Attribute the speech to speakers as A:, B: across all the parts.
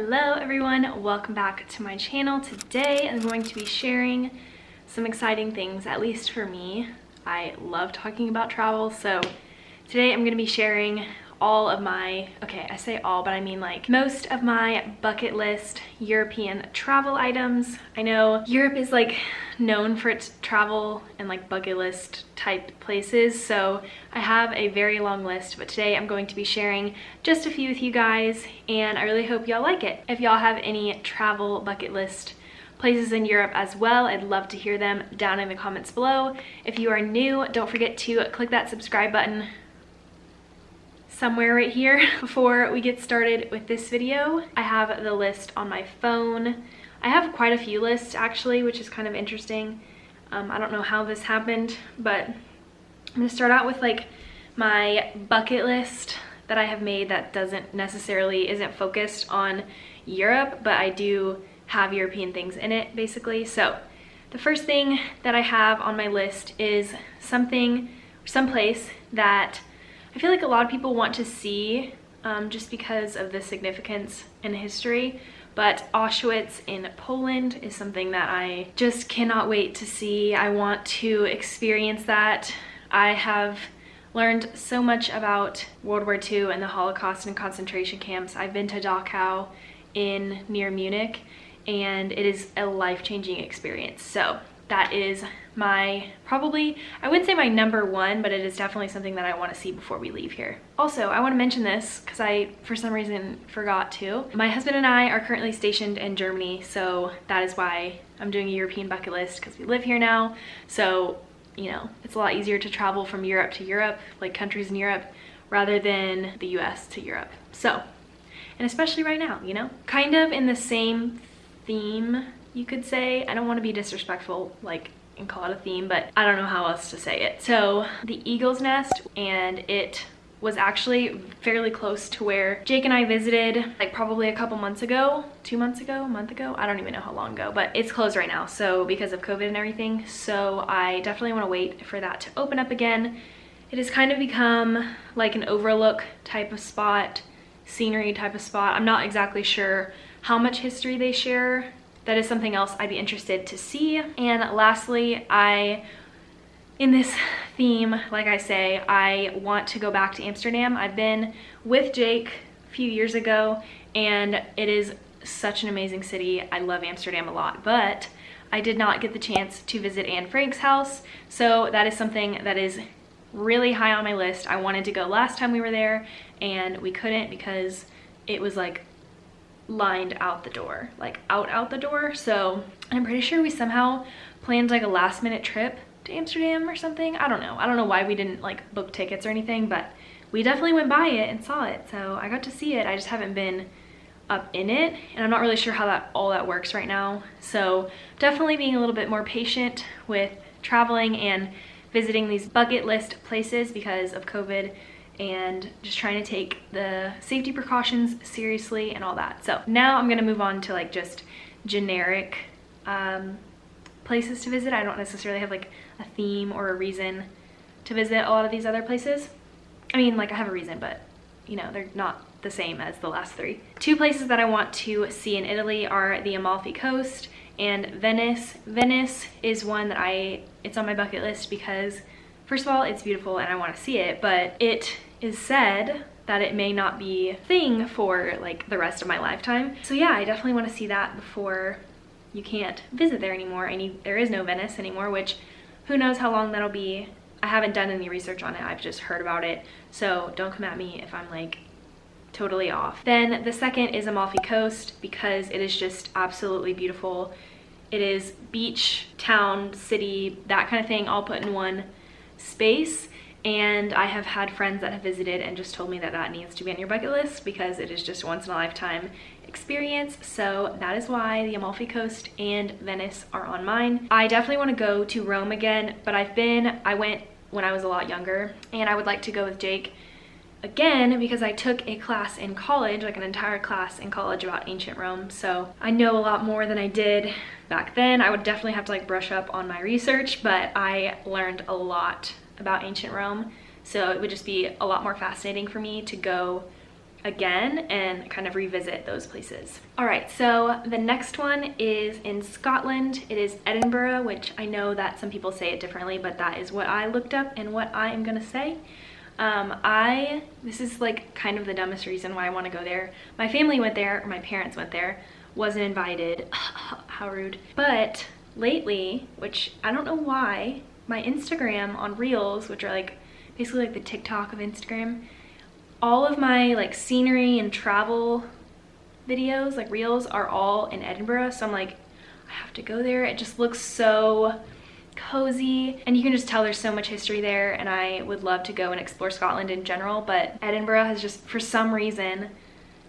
A: Hello everyone, welcome back to my channel. Today I'm going to be sharing some exciting things, at least for me. I love talking about travel, so today I'm going to be sharing all of my, okay, I say all, but I mean like most of my bucket list European travel items. I know Europe is like known for its travel and like bucket list type places, so I have a very long list, but today I'm going to be sharing just a few with you guys, and I really hope y'all like it. If y'all have any travel bucket list places in Europe as well, I'd love to hear them down in the comments below. If you are new, don't forget to click that subscribe button somewhere right here. Before we get started with this video, I have the list on my phone. I have quite a few lists actually, which is kind of interesting. I don't know how this happened, but I'm gonna start out with like my bucket list that I have made that isn't focused on Europe, but I do have European things in it basically. So the first thing that I have on my list is someplace that I feel like a lot of people want to see just because of the significance and history, but Auschwitz in Poland is something that I just cannot wait to see. I want to experience that. I have learned so much about World War II and the Holocaust and concentration camps. I've been to Dachau near Munich, and it is a life-changing experience. So that is my, probably, I wouldn't say my number one, but it is definitely something that I want to see before we leave here. Also, I want to mention this because I, for some reason, forgot to. My husband and I are currently stationed in Germany, so that is why I'm doing a European bucket list, because we live here now. So, you know, it's a lot easier to travel from Europe to Europe, like countries in Europe, rather than the US to Europe. So, and especially right now, you know? Kind of in the same theme, you could say. I don't want to be disrespectful, like, and call it a theme, but I don't know how else to say it. So the Eagle's Nest, and it was actually fairly close to where Jake and I visited, like probably a couple months ago, 2 months ago, a month ago, I don't even know how long ago, but it's closed right now, so because of COVID and everything. So I definitely want to wait for that to open up again. It has kind of become like an overlook type of spot, scenery type of spot. I'm not exactly sure how much history they share. That is something else I'd be interested to see. And lastly, in this theme, like I say, I want to go back to Amsterdam. I've been with Jake a few years ago, and it is such an amazing city. I love Amsterdam a lot, but I did not get the chance to visit Anne Frank's house. So that is something that is really high on my list. I wanted to go last time we were there, and we couldn't because it was like lined out the door, like out the door. So I'm pretty sure we somehow planned like a last minute trip to Amsterdam or something. I don't know why we didn't like book tickets or anything, but we definitely went by it and saw it, so I got to see it. I just haven't been up in it, and I'm not really sure how all that works right now. So definitely being a little bit more patient with traveling and visiting these bucket list places because of COVID, and just trying to take the safety precautions seriously and all that. So now I'm gonna move on to like just generic places to visit. I don't necessarily have like a theme or a reason to visit a lot of these other places. I mean, like I have a reason, but you know, they're not the same as the last three. Two places that I want to see in Italy are the Amalfi Coast and Venice. Venice is one that it's on my bucket list because first of all, it's beautiful and I want to see it, but it is said that it may not be a thing for like the rest of my lifetime. So yeah, I definitely want to see that before you can't visit there anymore. There is no Venice anymore, which who knows how long that'll be. I haven't done any research on it, I've just heard about it. So don't come at me if I'm like totally off. Then the second is Amalfi Coast because it is just absolutely beautiful. It is beach, town, city, that kind of thing all put in one space. And I have had friends that have visited and just told me that that needs to be on your bucket list because it is just once in a lifetime experience. So that is why the Amalfi Coast and Venice are on mine. I definitely want to go to Rome again, but I went when I was a lot younger, and I would like to go with Jake again because I took a class in college, like an entire class in college about ancient Rome. So I know a lot more than I did back then. I would definitely have to like brush up on my research, but I learned a lot about ancient Rome, so it would just be a lot more fascinating for me to go again and kind of revisit those places. All right, so the next one is in Scotland. It is Edinburgh, which I know that some people say it differently, but that is what I looked up and what I am gonna say. This is like kind of the dumbest reason why I want to go there. My family went there, or my parents went there, wasn't invited. How rude. But lately, which I don't know why, my Instagram on Reels, which are like basically like the TikTok of Instagram, all of my like scenery and travel videos, like Reels, are all in Edinburgh. So I'm like, I have to go there. It just looks so cozy, and you can just tell there's so much history there, and I would love to go and explore Scotland in general, but Edinburgh has just for some reason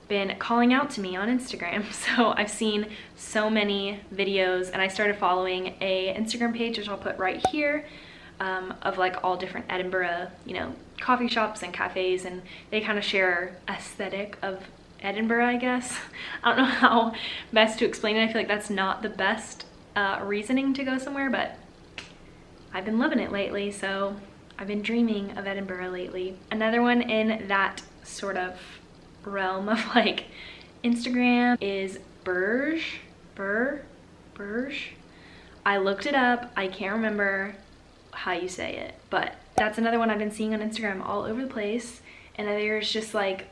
A: been calling out to me on Instagram. So I've seen so many videos, and I started following a Instagram page, which I'll put right here, of like all different Edinburgh, you know, coffee shops and cafes, and they kind of share aesthetic of Edinburgh, I guess. I don't know how best to explain it. I feel like that's not the best reasoning to go somewhere, but I've been loving it lately, so I've been dreaming of Edinburgh lately. Another one in that sort of realm of like Instagram is Bruges. I looked it up. I can't remember how you say it, but that's another one I've been seeing on Instagram all over the place, and there's just like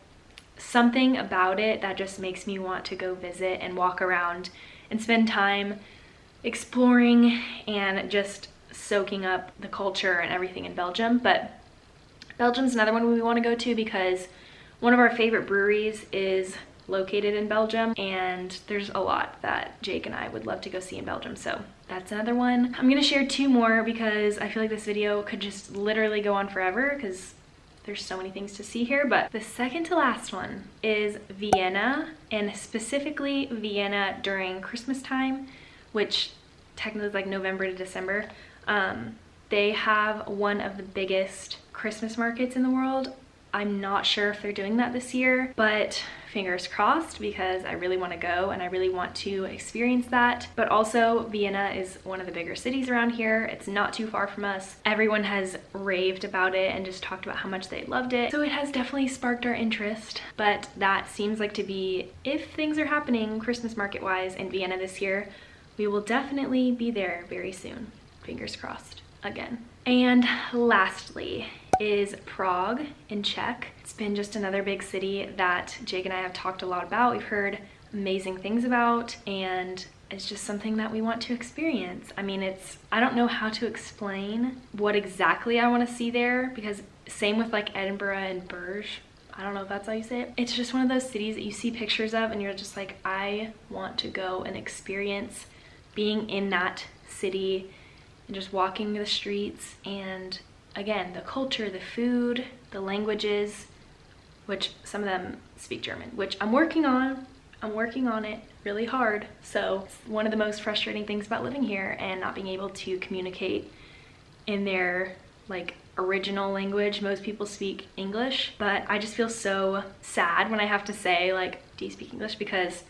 A: something about it that just makes me want to go visit and walk around and spend time exploring and just soaking up the culture and everything in Belgium. But Belgium's another one we want to go to because one of our favorite breweries is located in Belgium, and there's a lot that Jake and I would love to go see in Belgium, so that's another one. I'm gonna share two more because I feel like this video could just literally go on forever because there's so many things to see here. But the second to last one is Vienna, and specifically Vienna during Christmas time, which technically is like November to December. They have one of the biggest Christmas markets in the world. I'm not sure if they're doing that this year, but fingers crossed, because I really want to go and I really want to experience that. But also Vienna is one of the bigger cities around here. It's not too far from us. Everyone has raved about it and just talked about how much they loved it. So it has definitely sparked our interest, but that seems like to be, if things are happening Christmas market wise in Vienna this year, we will definitely be there very soon. Fingers crossed again. And lastly is Prague in Czech. It's been just another big city that Jake and I have talked a lot about. We've heard amazing things about, and it's just something that we want to experience. I mean, I don't know how to explain what exactly I want to see there, because same with like Edinburgh and Bruges. I don't know if that's how you say it. It's just one of those cities that you see pictures of and you're just like, I want to go and experience being in that city and just walking the streets, and again, the culture, the food, the languages, which some of them speak German, which I'm working on. I'm working on it really hard. So it's one of the most frustrating things about living here and not being able to communicate in their like original language. Most people speak English, but I just feel so sad when I have to say like, do you speak English? Because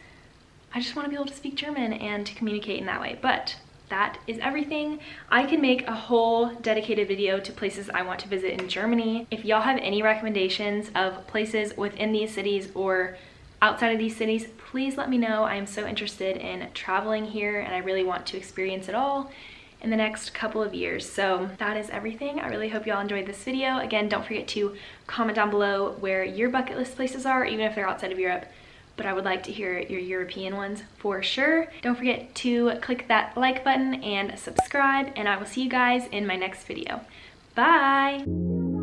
A: I just want to be able to speak German and to communicate in that way. But that is everything. I can make a whole dedicated video to places I want to visit in Germany. If y'all have any recommendations of places within these cities or outside of these cities, please let me know. I am so interested in traveling here and I really want to experience it all in the next couple of years. So that is everything. I really hope y'all enjoyed this video. Again, don't forget to comment down below where your bucket list places are, even if they're outside of Europe. But I would like to hear your European ones for sure. Don't forget to click that like button and subscribe, and I will see you guys in my next video. Bye!